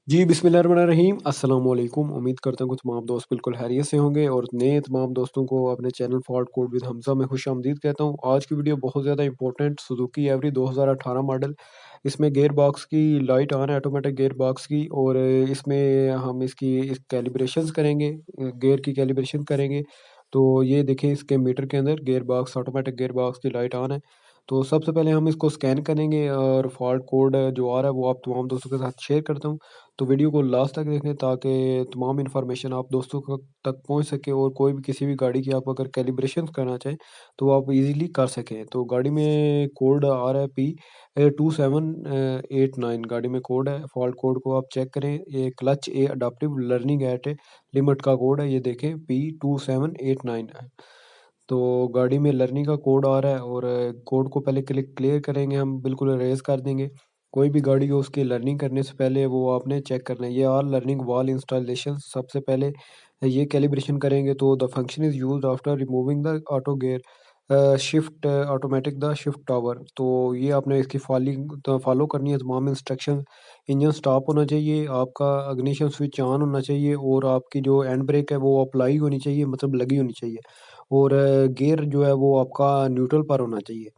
जी, बिस्मिल्लाहिर्रहमानिर्रहीम। अस्सलाम वालेकुम। उम्मीद करता हूँ कि तमाम दोस्त बिल्कुल खैरियत से होंगे और नए तमाम दोस्तों को अपने channel fault code with Hamza में खुशामदीद कहता हूँ। आज की वीडियो बहुत ज़्यादा इंपॉर्टेंट सुज़ुकी एवरी 2018 मॉडल। इसमें गियर बॉक्स की लाइट ऑन है, ऑटोमेटिक गियर बॉक्स की, और इसमें हम इसकी कैलिब्रेशंस करेंगे, गियर की कैलिब्रेशन करेंगे। तो ये देखें, इसके मीटर के अंदर gear box, automatic gear box की लाइट ऑन है। तो सबसे पहले हम इसको स्कैन करेंगे और फॉल्ट कोड जो आ रहा है वो आप तमाम दोस्तों के साथ शेयर करता हूँ। तो वीडियो को लास्ट तक देखें ताकि तमाम इन्फॉर्मेशन आप दोस्तों तक पहुंच सके, और कोई भी किसी भी गाड़ी की आप अगर कैलिब्रेशन करना चाहें तो आप इजीली कर सकें। तो गाड़ी में कोड आ रहा है P2789, गाड़ी में कोड है। फॉल्ट कोड को आप चेक करें, ये clutch A adaptive learning at limit का कोड है, ये देखें P2789 है। तो गाड़ी में लर्निंग का कोड आ रहा है, और कोड को पहले क्लियर करेंगे, हम बिल्कुल इरेज कर देंगे। कोई भी गाड़ी हो उसकी लर्निंग करने से पहले वो आपने चेक करना है। ये आर लर्निंग वॉल इंस्टॉलेशन, सबसे पहले ये कैलिब्रेशन करेंगे। तो the function is used after removing the auto gear shift automatic the shift tower. तो ये आपने इसकी फॉलो करनी है तमाम इंस्ट्रक्शन। इंजन स्टॉप होना चाहिए, आपका इग्निशन स्विच ऑन होना चाहिए, और आपकी जो हैंड ब्रेक है वो अप्लाई होनी चाहिए, मतलब लगी होनी चाहिए, और गियर जो है वो आपका न्यूट्रल पर होना चाहिए।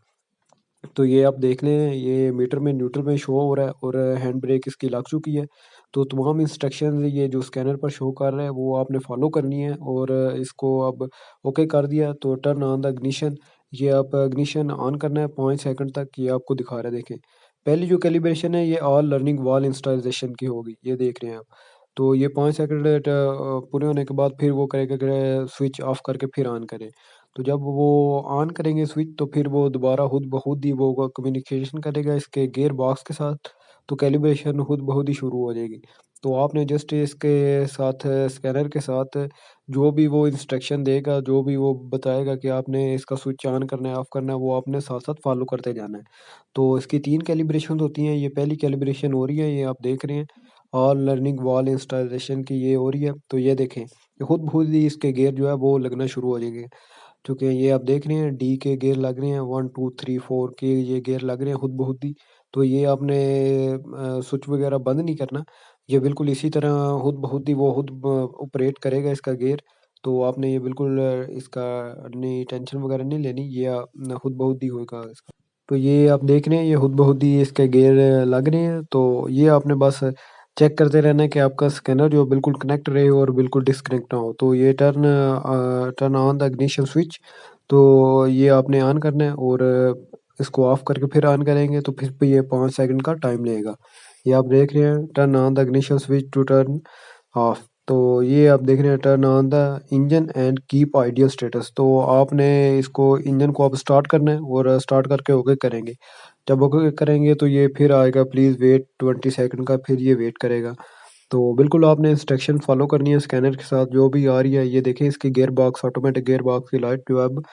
तो ये आप देख लें, ये मीटर में न्यूट्रल में शो हो रहा है, और हैंड ब्रेक इसकी लग चुकी है। तो तमाम इंस्ट्रक्शन ये जो स्कैनर पर शो कर रहा है वो आपने फॉलो करनी है, और इसको अब ओके कर दिया। तो टर्न ऑन द इग्निशन, ये आप इग्निशन ऑन करना है 5 सेकंड तक, ये आपको दिखा रहा है। देखें, पहली जो कैलिब्रेशन है ये ऑल लर्निंग वॉल इंस्टॉलेशन की होगी, ये देख रहे हैं आप। तो ये 5 सेकंड पूरे होने के बाद फिर वो करेगा कि स्विच ऑफ करके फिर ऑन करें। तो जब वो ऑन करेंगे स्विच तो फिर वो दोबारा खुद ब खुद ही वो कम्युनिकेशन करेगा इसके गियर बॉक्स के साथ। तो कैलिब्रेशन खुद ब खुद ही शुरू हो जाएगी। तो आपने जस्ट इसके साथ स्कैनर के साथ जो भी वो इंस्ट्रक्शन देगा, जो भी वो बताएगा कि आपने इसका स्विच ऑन करना है, ऑफ करना है, वो आपने साथ-साथ फॉलो करते जाना है। तो इसकी 3 कैलिब्रेशंस होती हैं, ये पहली कैलिब्रेशन हो रही है, ये आप देख रहे हैं। ऑल लर्निंग वॉल इंस्टॉलेशन की ये हो रही है। तो ये देखें, ये खुद ब खुद ही इसके गियर जो है वो लगना शुरू हो जाएंगे। क्योंकि ये आप देख रहे हैं डी के गियर लग रहे हैं, 1 2 3 4 के ये गियर लग रहे हैं खुद ब खुद ही। तो ये आपने स्विच वगैरह बंद नहीं करना, ये बिल्कुल इसी तरह खुद ब खुद ही वो खुद ऑपरेट करेगा इसका गियर। तो आपने ये बिल्कुल इसका अपनी टेंशन वगैरह नहीं लेनी, ये खुद ब खुद ही होगा इसका। तो ये आप देख रहे हैं, ये खुद ब खुद ही इसके गियर लग रहे हैं। तो ये आपने बस चेक करते रहना है कि आपका स्कैनर जो बिल्कुल कनेक्ट रहे और बिल्कुल डिस्कनेक्ट ना हो। तो ये turn on the ignition switch, तो ये आपने ऑन करना है, और इसको ऑफ करके फिर ऑन करेंगे तो फिर भी ये 5 सेकंड का टाइम लेगा। ये आप देख रहे हैं, turn on the ignition switch to turn off. तो ये आप देख रहे हैं, turn on the engine and keep ideal status. तो आपने इसको इंजन को अब स्टार्ट करना है, और स्टार्ट करके ओके करेंगे। जब ओके करेंगे तो ये फिर आएगा प्लीज़ वेट 20 सेकंड का, फिर ये वेट करेगा। तो बिल्कुल आपने इंस्ट्रक्शन फॉलो करनी है स्कैनर के साथ जो भी आ रही है। ये देखें, इसकी gear box, automatic gear box की लाइट जो है अब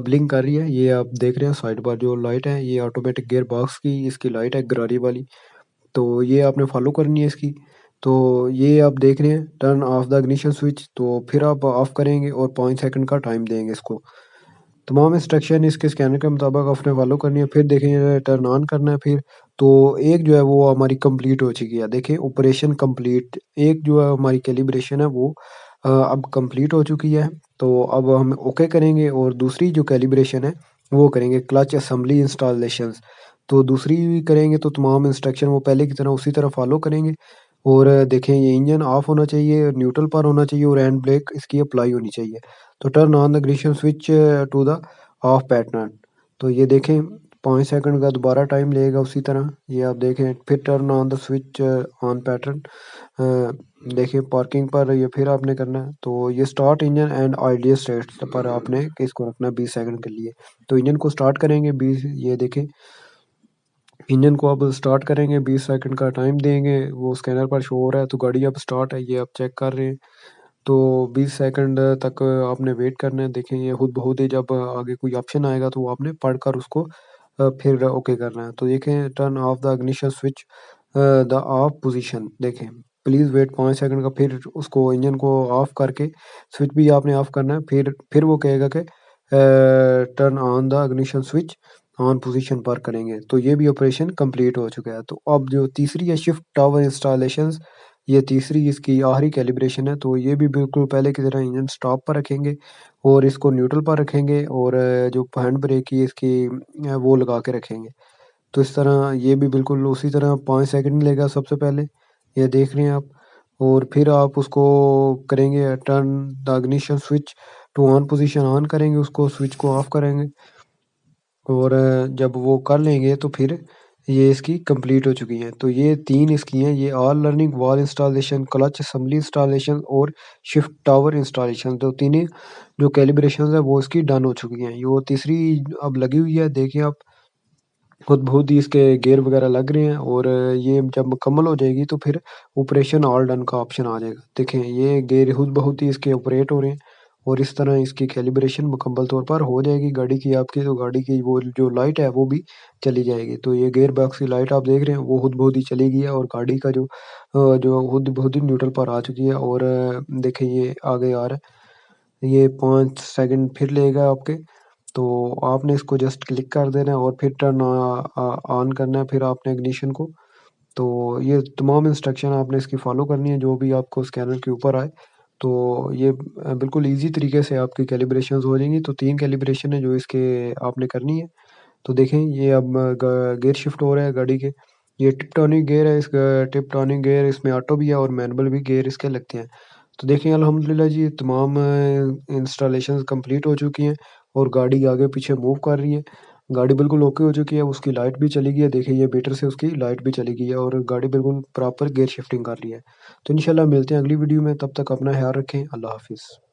ब्लिंक कर रही है। ये आप देख रहे हैं साइड पर जो लाइट है, ये ऑटोमेटिक गियर बॉक्स की इसकी लाइट है, गरारी वाली। तो ये आपने फॉलो करनी है इसकी। तो ये आप देख रहे हैं, turn off the ignition switch, तो फिर आप ऑफ करेंगे और 5 सेकंड का टाइम देंगे इसको। तमाम इंस्ट्रक्शन इसके स्कैनर के मुताबिक आपने फॉलो करनी है। फिर देखें, टर्न ऑन करना है फिर। तो एक जो है वो हमारी कंप्लीट हो चुकी है, देखें ऑपरेशन कंप्लीट। एक जो है हमारी कैलिब्रेशन है वो अब कंप्लीट हो चुकी है। तो अब हम ओके करेंगे, और दूसरी जो कैलिब्रेशन है वो करेंगे क्लच असेंबली इंस्टॉलेशंस। तो दूसरी भी करेंगे तो तमाम इंस्ट्रक्शन वो पहले की तरह उसी तरह फॉलो करेंगे। और देखें, ये इंजन ऑफ होना चाहिए, न्यूट्रल पर होना चाहिए, और हैंड ब्रेक इसकी अप्लाई होनी चाहिए। तो turn on the ignition switch to the off pattern. तो ये देखें, 5 सेकंड का दोबारा टाइम लेगा उसी तरह। ये आप देखें, फिर turn on the switch on pattern. देखें, पार्किंग पर ये फिर आपने करना है। तो ये start engine and ideal state पर आपने इसको रखना है 20 सेकंड के लिए। तो इंजन को स्टार्ट करेंगे 20, ये देखें इंजन को अब स्टार्ट करेंगे, 20 सेकंड का टाइम देंगे, वो स्कैनर पर शो हो रहा है। तो गाड़ी अब स्टार्ट है, ये आप चेक कर रहे हैं। तो 20 सेकंड तक आपने वेट करना है। देखें, ये खुद ब खुद ही जब आगे कोई ऑप्शन आएगा तो वो आपने पढ़कर उसको फिर ओके करना है। तो देखें, turn off the ignition switch the of position, देखें प्लीज़ वेट 5 सेकंड का, फिर उसको इंजन को ऑफ करके स्विच भी आपने ऑफ करना है। फिर वो कहेगा कि turn on the ignition switch on position पर करेंगे, तो ये भी ऑपरेशन कंप्लीट हो चुका है। तो अब जो तीसरी है शिफ्ट टावर इंस्टॉलेशंस, ये तीसरी इसकी आखिरी कैलिब्रेशन है। तो ये भी बिल्कुल पहले की तरह इंजन स्टॉप पर रखेंगे और इसको न्यूट्रल पर रखेंगे और जो हैंड ब्रेक की इसकी वो लगा के रखेंगे। तो इस तरह ये भी बिल्कुल उसी तरह 5 सेकंड लेगा सबसे पहले, ये देख रहे हैं आप। और फिर आप उसको करेंगे turn the ignition switch to on position, on करेंगे उसको, स्विच को ऑफ करेंगे और जब वो कर लेंगे तो फिर ये इसकी कंप्लीट हो चुकी हैं। तो ये 3 इसकी हैं, ये all learning wall installation, clutch assembly installation और शिफ्ट टावर इंस्टॉलेशन। तो तीनों जो कैलिब्रेशंस है वो इसकी डन हो चुकी हैं। ये वो तीसरी अब लगी हुई है, देखिए आप, खुद बहुत ही इसके गेयर वगैरह लग रहे हैं और ये जब मुकम्मल हो जाएगी तो फिर ऑपरेशन ऑल डन का ऑप्शन आ जाएगा। देखें ये गेयर खुद बहुत ही इसके ऑपरेट हो रहे हैं और इस तरह इसकी कैलिब्रेशन मुकम्मल तौर पर हो जाएगी गाड़ी की आपकी। तो गाड़ी की वो जो लाइट है वो भी चली जाएगी। तो ये गेयर बॉक्स की लाइट आप देख रहे हैं वो खुद बहुत ही चली गई है और गाड़ी का जो खुद बहुत ही न्यूट्रल पर आ चुकी है। और देखें ये आगे आ रहा है, ये 5 सेकंड फिर लेगा आपके। तो आपने इसको जस्ट क्लिक कर देना है और फिर टर्न ऑन करना है फिर आपने इग्निशन को। तो ये तमाम इंस्ट्रक्शन आपने इसकी फॉलो करनी है जो भी आपको स्कैनर के ऊपर आए। तो ये बिल्कुल इजी तरीके से आपकी कैलिब्रेशंस हो जाएंगी। तो 3 कैलिब्रेशन है जो इसके आपने करनी है। तो देखें ये अब गियर शिफ्ट हो रहा है गाड़ी के। ये टिप्टॉनिक गियर है, इस टिप्टॉनिक गियर इसमें ऑटो भी है और मैनुअल भी गियर इसके लगते हैं। तो देखें अल्हम्दुलिल्लाह जी तमाम इंस्टॉलेशंस कंप्लीट हो चुकी हैं और गाड़ी आगे पीछे मूव कर रही है। गाड़ी बिल्कुल ओके हो चुकी है, उसकी लाइट भी चली गई है, देखिए ये मीटर से उसकी लाइट भी चली गई है और गाड़ी बिल्कुल प्रॉपर गियर शिफ्टिंग कर रही है। तो इंशाल्लाह मिलते हैं अगली वीडियो में, तब तक अपना ख्याल रखें। अल्लाह हाफिज़।